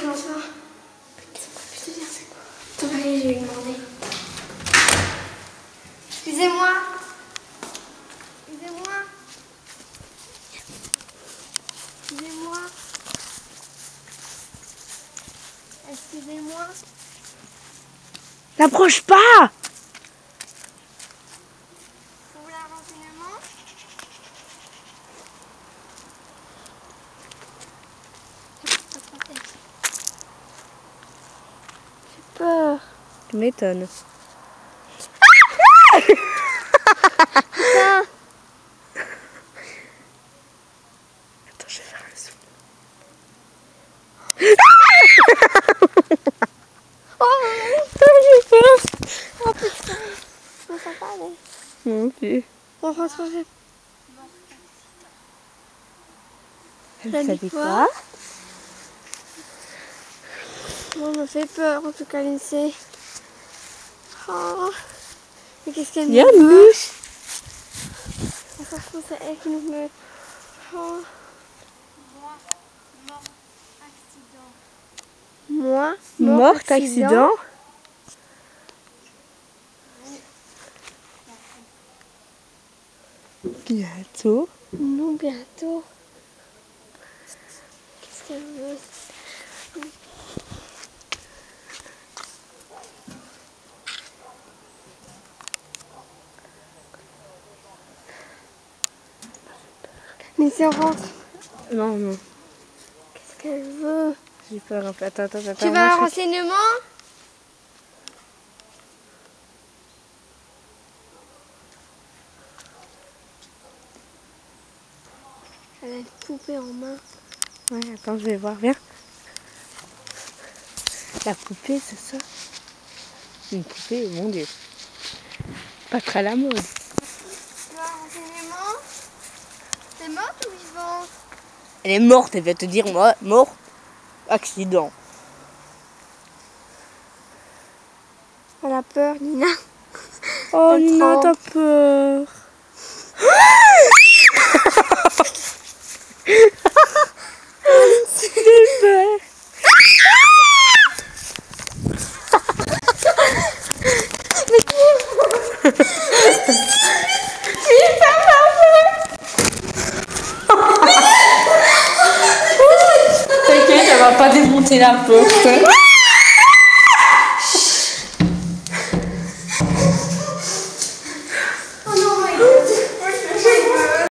comment ça va? Je te dire c'est quoi? Attends, allez, je vais lui demander. Excusez-moi. Excusez-moi. Excusez-moi. Excusez-moi. N'approche pas! Vous voulez un renseignement? J'ai peur. Tu m'étonnes. Putain. Attends, je vais faire un zoom. Oh, J'ai peur. oh putain. Je me sens pas aller. Moi aussi. On rentrerait. Elle T'as dit savait quoi? quoi? Moi, elle me fait peur, en tout cas, Lindsay. Oh. Mais qu'est-ce qu'elle Il y a me une veut? mouche. Ça se trouve, c'est elle qui nous met. Oh. Moi, Morte, accident. Bientôt. Non, bientôt. Qu'est-ce qu'elle veut? Mais si on rentre, Non, non. qu'est-ce qu'elle veut? J'ai peur un peu. Attends. Tu veux moi, un je- renseignement? Elle a une poupée en main. Ouais, attends, je vais voir. Viens. La poupée, c'est ça? Une poupée, mon Dieu. Pas très à la mode. Tu veux un renseignement? T'es morte ou vivante? Elle est morte, elle va te dire, moi, mort, accident. Elle a peur, Nina. Oh, Elle Nina, tremble. t'as peur. J'ai peur. T'inquiète, elle va pas démonter la porte.